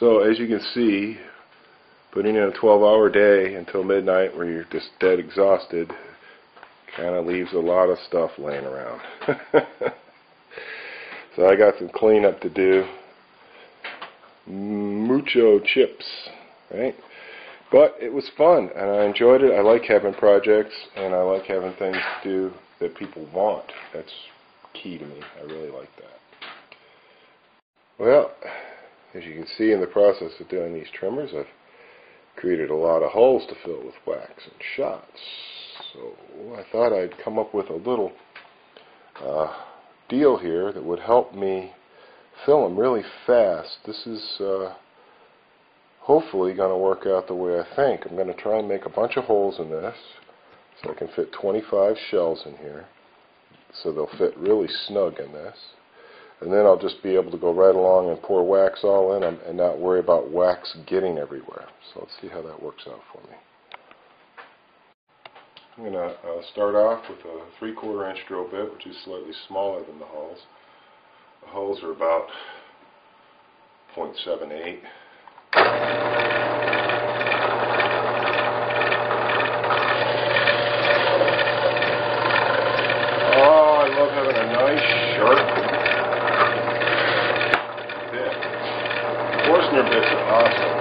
So as you can see, putting in a 12-hour day until midnight where you're just dead exhausted kind of leaves a lot of stuff laying around. So I got some cleanup to do. Mucho chips, right? But it was fun and I enjoyed it. I like having projects and I like having things to do that people want. That's key to me. I really like that. Well, as you can see in the process of doing these trimmers, I've created a lot of holes to fill with wax and shots. So I thought I'd come up with a little deal here that would help me fill them really fast. This is hopefully going to work out the way I think. I'm going to try and make a bunch of holes in this so I can fit 25 shells in here so they'll fit really snug in this. And then I'll just be able to go right along and pour wax all in them and not worry about wax getting everywhere. So let's see how that works out for me. I'm going to start off with a 3/4 inch drill bit, which is slightly smaller than the holes. The holes are about 0.78. Oh, I love having a nice sharp Forstner bits are awesome.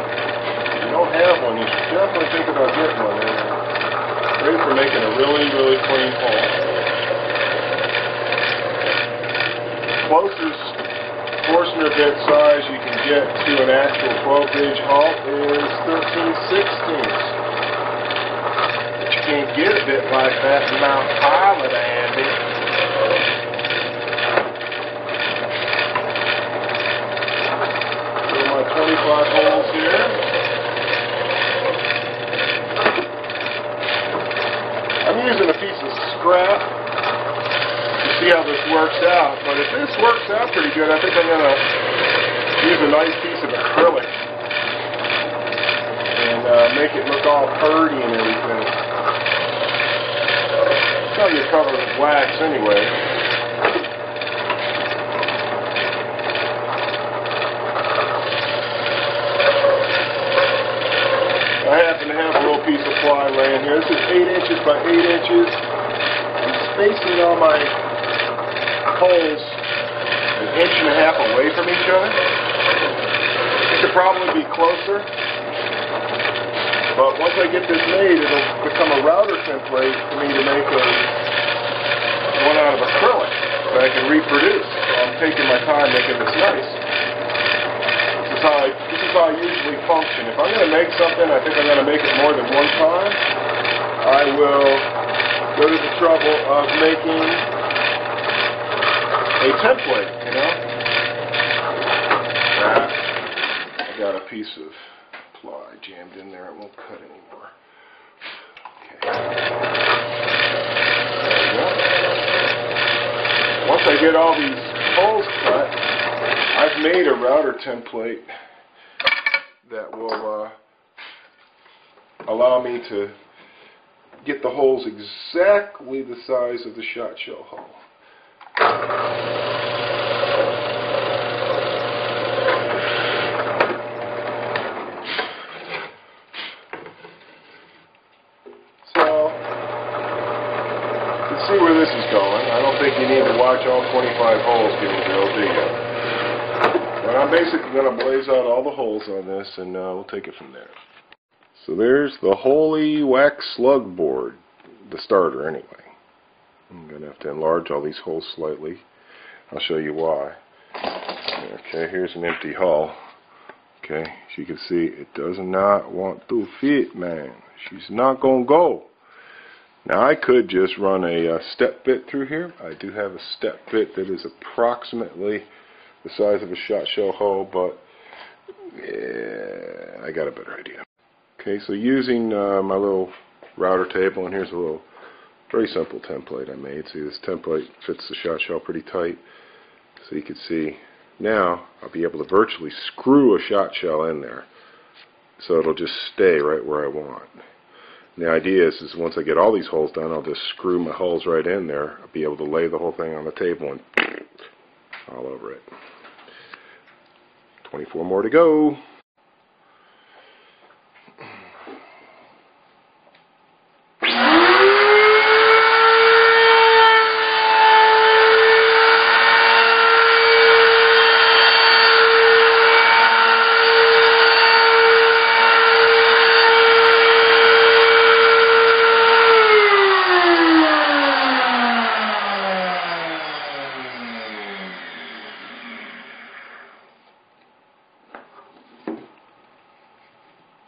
If you don't have one, you should definitely think about getting one. They're great for making a really, really clean hole. Closest Forstner bit size you can get to an actual 12-gauge halt is 13/16. But you can't get a bit like that in Mount Pilot, Andy. 25 holes here. I'm using a piece of scrap to see how this works out, but if this works out pretty good, I think I'm going to use a nice piece of acrylic and make it look all purdy and everything. It's how you cover with wax anyway. I happen to have a little piece of ply laying here. This is 8 inches by 8 inches. I'm spacing all my holes 1.5 inches away from each other. It could probably be closer, but once I get this made, it'll become a router template for me to make one out of acrylic that I can reproduce. So I'm taking my time making this nice. This is how I usually function. If I'm going to make something, I think I'm going to make it more than one time, I will go to the trouble of making a template, you know. I got a piece of ply jammed in there. It won't cut anymore. Okay. There we go. Once I get all these holes cut, I've made a router template that will allow me to get the holes exactly the size of the shot shell hole. So, let's see where this is going. I don't think you need to watch all 25 holes getting drilled, do you? But I'm basically going to blaze out all the holes on this and we'll take it from there. So there's the Holy Wax Slug board, the starter anyway. I'm going to have to enlarge all these holes slightly. I'll show you why. Okay, here's an empty hull. Okay, as you can see, it does not want to fit, man. She's not going to go. Now I could just run a step bit through here. I do have a step bit that is approximately the size of a shot shell hole, but yeah, I got a better idea. Okay, so using my little router table, and here's a little very simple template I made. See, this template fits the shot shell pretty tight. So you can see now I'll be able to virtually screw a shot shell in there, so it'll just stay right where I want. And the idea is once I get all these holes done, I'll just screw my holes right in there. I'll be able to lay the whole thing on the table and all over it. 24 more to go.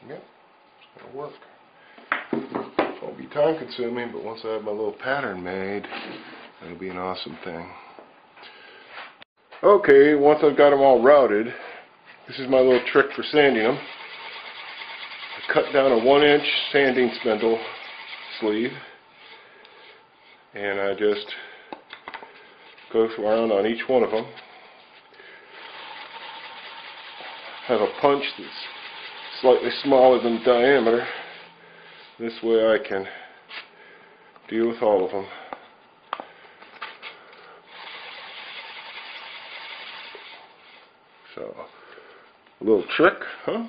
Yep, it'll work. Won't be time consuming, but once I have my little pattern made, it'll be an awesome thing. Okay, once I've got them all routed, this is my little trick for sanding them. I cut down a 1-inch sanding spindle sleeve, and I just go around on each one of them. Have a punch that's slightly smaller than diameter. This way I can deal with all of them. So, a little trick, huh?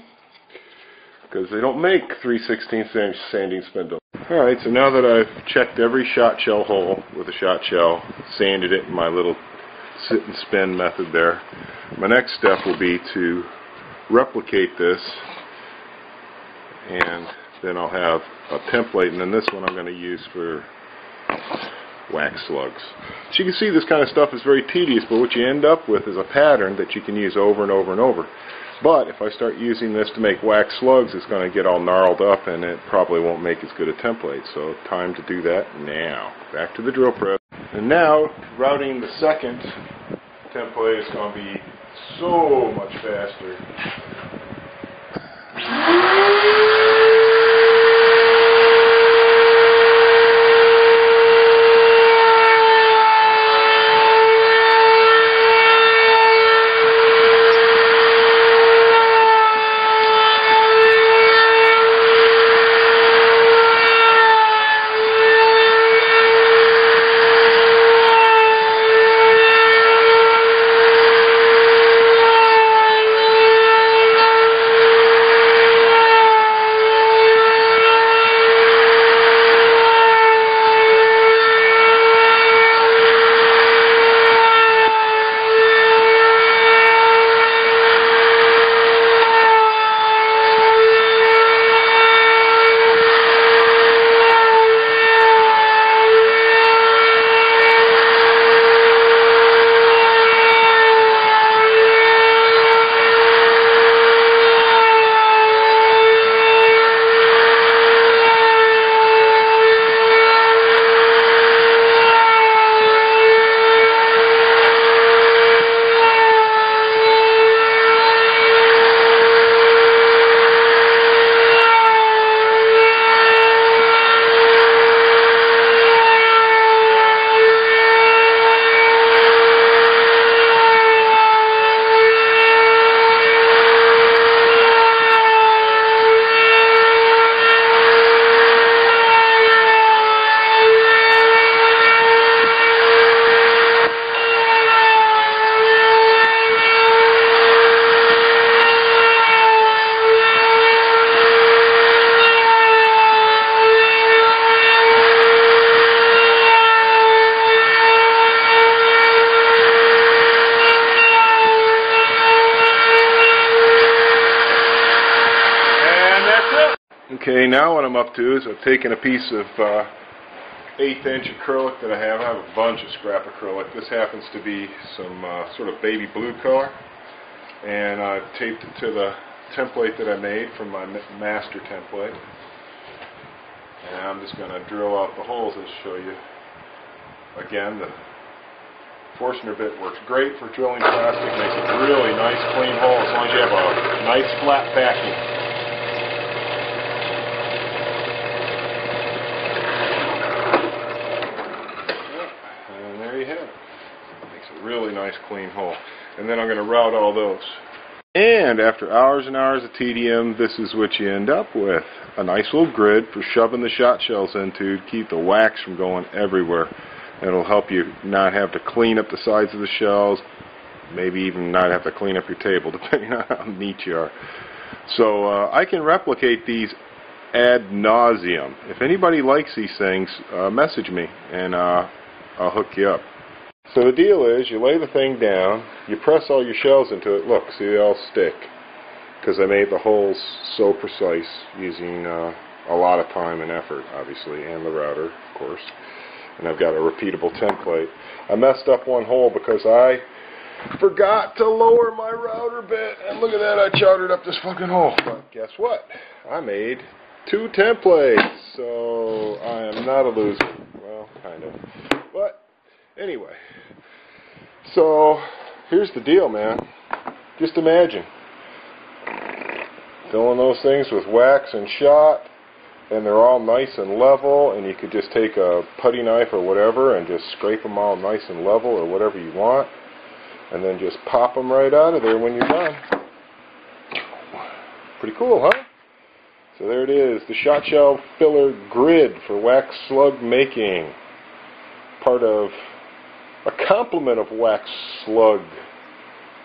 Because they don't make 3/16" sanding spindle. Alright, so now that I've checked every shot shell hole with a shot shell, sanded it in my little sit and spin method there, my next step will be to replicate this, and then I'll have a template, and then this one I'm going to use for wax slugs. So you can see this kind of stuff is very tedious, but what you end up with is a pattern that you can use over and over and over. But if I start using this to make wax slugs, it's going to get all gnarled up, and it probably won't make as good a template. So time to do that now. Back to the drill press. And now, routing the second template is going to be so much faster. Okay, now what I'm up to is I've taken a piece of 1/8" acrylic that I have. I have a bunch of scrap acrylic. This happens to be some sort of baby blue color. And I've taped it to the template that I made from my master template. And I'm just going to drill out the holes and show you. Again, the Forstner bit works great for drilling plastic. Makes a really nice clean hole as long as you have a nice flat backing. Really nice clean hole. And then I'm going to route all those. And after hours and hours of tedium, this is what you end up with. A nice little grid for shoving the shot shells into to keep the wax from going everywhere. It'll help you not have to clean up the sides of the shells, maybe even not have to clean up your table, depending on how neat you are. So I can replicate these ad nauseum. If anybody likes these things, message me and I'll hook you up. So the deal is, you lay the thing down, you press all your shells into it. Look, see, they all stick. Because I made the holes so precise using a lot of time and effort, obviously, and the router, of course. And I've got a repeatable template. I messed up one hole because I forgot to lower my router bit, and look at that, I charted up this fucking hole. But guess what? I made 2 templates, so I am not a loser. Well, kind of. But anyway, so here's the deal, man. Just imagine filling those things with wax and shot, and they're all nice and level, and you could just take a putty knife or whatever and just scrape them all nice and level or whatever you want, and then just pop them right out of there when you're done. Pretty cool, huh? So there it is, the shot shell filler grid for wax slug making. Part of a complement of wax slug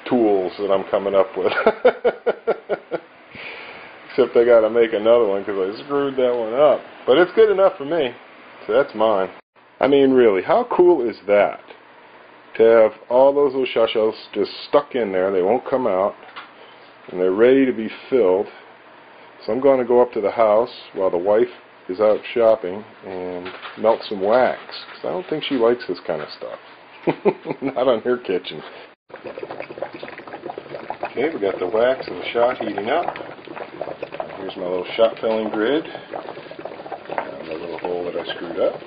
tools that I'm coming up with. Except I got to make another one because I screwed that one up. But it's good enough for me, so that's mine. I mean, really, how cool is that? To have all those little shot shells just stuck in there, they won't come out, and they're ready to be filled. So I'm going to go up to the house while the wife is out shopping and melt some wax, because I don't think she likes this kind of stuff. Not on her kitchen. Okay, we got the wax and the shot heating up. Here's my little shot filling grid. And the little hole that I screwed up.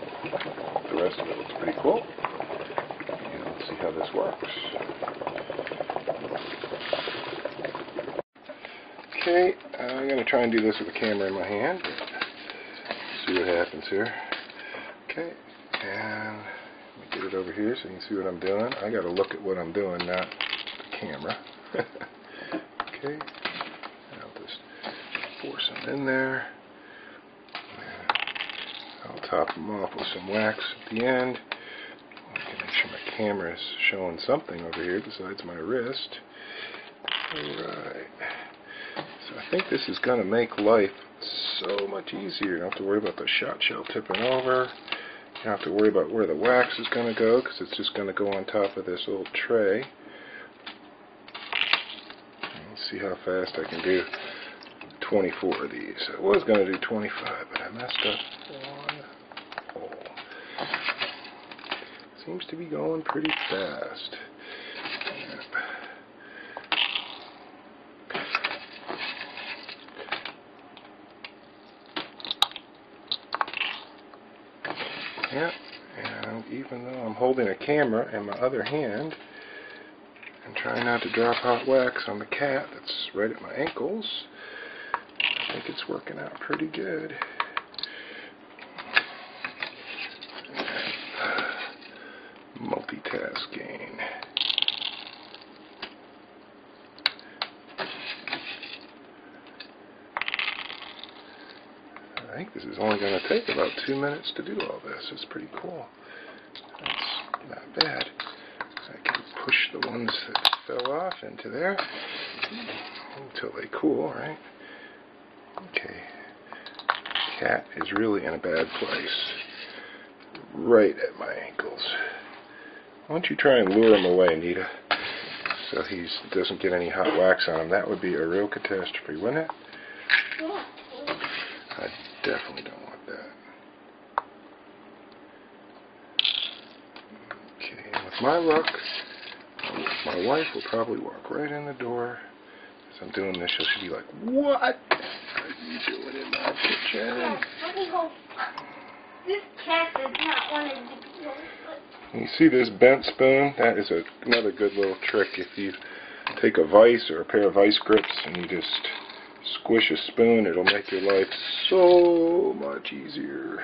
The rest of it looks pretty cool. And let's see how this works. Okay, I'm going to try and do this with the camera in my hand. See what happens here. Okay, and let me get it over here so you can see what I'm doing. I got to look at what I'm doing, not the camera. Okay, I'll just force them in there. I'll top them off with some wax at the end. I can make sure my camera is showing something over here besides my wrist. Alright. So I think this is going to make life so much easier. You don't have to worry about the shot shell tipping over. You don't have to worry about where the wax is going to go, because it's just going to go on top of this little tray. Let's see how fast I can do 24 of these. I was going to do 25, but I messed up one hole. Seems to be going pretty fast. Yep, and even though I'm holding a camera in my other hand and trying not to drop hot wax on the cat that's right at my ankles, I think it's working out pretty good. Multitasking. I think this is only going to take about 2 minutes to do all this. It's pretty cool. That's not bad. I can push the ones that fell off into there until they cool, right? Okay. Cat is really in a bad place. Right at my ankles. Why don't you try and lure him away, Nita, so he doesn't get any hot wax on him. That would be a real catastrophe, wouldn't it? Yeah. I definitely don't want that. Okay, and with my luck, my wife will probably walk right in the door. As I'm doing this, she'll be like, "What are you doing in my kitchen?" This cat does not want to do You see this bent spoon? That is another good little trick. If you take a vise or a pair of vice grips and you just squish a spoon, it'll make your life so much easier.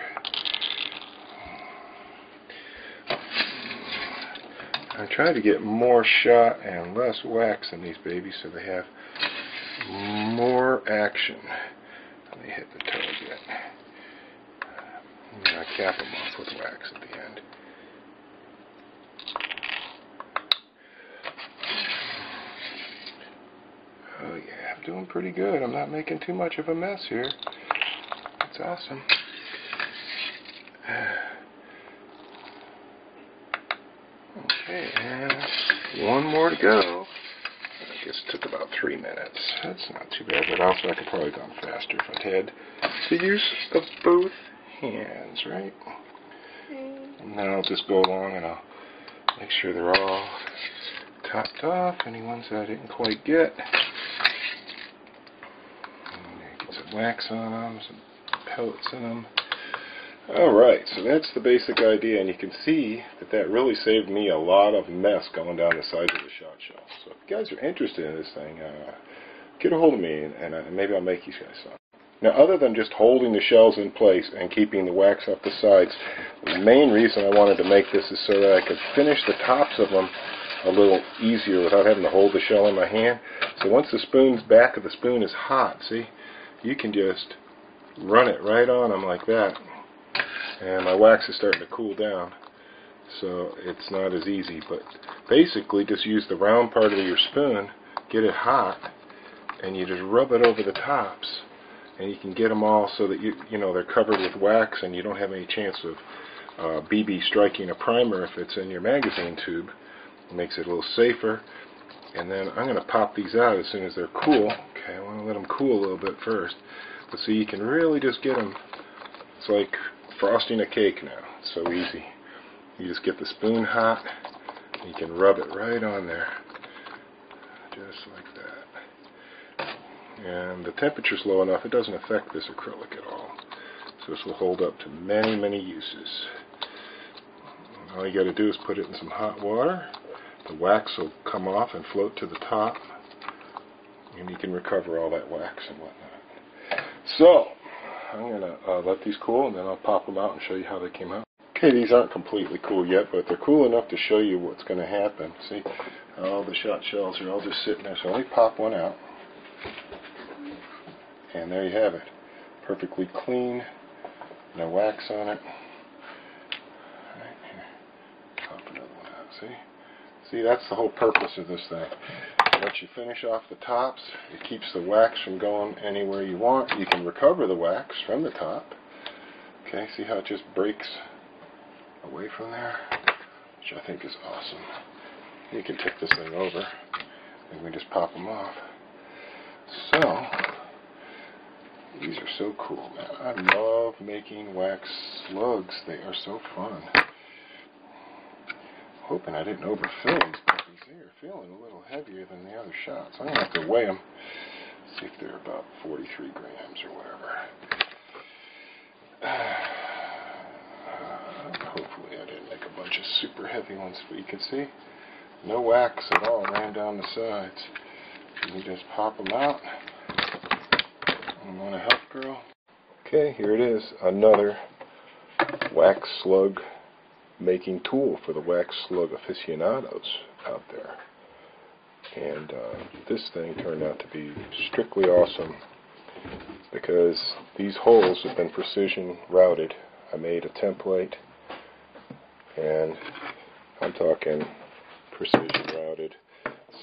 I try to get more shot and less wax in these babies so they have more action when they hit the target. And I cap them off with wax at the end. Oh yeah, I'm doing pretty good. I'm not making too much of a mess here. That's awesome. Okay, and one more to go. I guess it took about 3 minutes. That's not too bad, but also I could probably have gone faster if I'd had the use of both hands, right? And now I'll just go along and I'll make sure they're all topped off. Any ones that I didn't quite get. Get some wax on them, some pellets in them. Alright, so that's the basic idea, and you can see that that really saved me a lot of mess going down the sides of the shot shells. So if you guys are interested in this thing, get a hold of me, and maybe I'll make you guys some. Now, other than just holding the shells in place and keeping the wax off the sides, the main reason I wanted to make this is so that I could finish the tops of them a little easier without having to hold the shell in my hand. So once the back of the spoon is hot, see, you can just run it right on them like that. And my wax is starting to cool down, so it's not as easy. But basically, just use the round part of your spoon, get it hot, and you just rub it over the tops, and you can get them all so that you know they're covered with wax, and you don't have any chance of BB striking a primer if it's in your magazine tube. It makes it a little safer. And then I'm going to pop these out as soon as they're cool. Okay, I want to let them cool a little bit first. But so you can really just get them. It's like frosting a cake now. It's so easy. You just get the spoon hot, and you can rub it right on there, just like that. And the temperature's low enough, it doesn't affect this acrylic at all. So this will hold up to many, many uses. All you got to do is put it in some hot water. The wax will come off and float to the top, and you can recover all that wax and whatnot. So I'm going to let these cool, and then I'll pop them out and show you how they came out. Okay, these aren't completely cool yet, but they're cool enough to show you what's going to happen. See, all the shot shells are all just sitting there, so let me pop one out. And there you have it. Perfectly clean, no wax on it. Right here. Pop another one out, see? See, that's the whole purpose of this thing. Once you finish off the tops, it keeps the wax from going anywhere you want. You can recover the wax from the top. Okay, see how it just breaks away from there? Which I think is awesome. You can tip this thing over, and we just pop them off. So, these are so cool, man. I love making wax slugs. They are so fun. Hoping I didn't overfill these puppies. They are feeling a little heavier than the other shots. I'm going to have to weigh them, see if they're about 43 grams or whatever. Hopefully I didn't make a bunch of super heavy ones, but you can see no wax at all ran down the sides. You just pop them out. I want to help girl. Okay, here it is, another wax slug making tool for the wax slug aficionados out there. And this thing turned out to be strictly awesome because these holes have been precision routed. I made a template, and I'm talking precision routed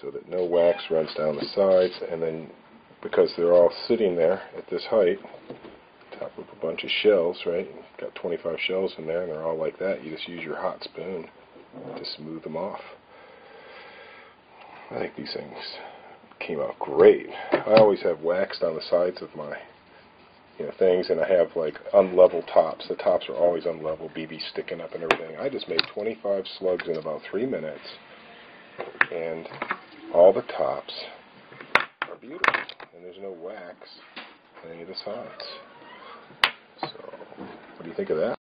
so that no wax runs down the sides, and then because they're all sitting there at this height, top of a bunch of shells, right? Got 25 shells in there, and they're all like that. You just use your hot spoon to smooth them off. I think these things came out great. I always have wax down the sides of my things, and I have like unlevel tops. The tops are always unlevel, BB sticking up and everything. I just made 25 slugs in about 3 minutes, and all the tops are beautiful, and there's no wax on any of the sides. So, what do you think of that?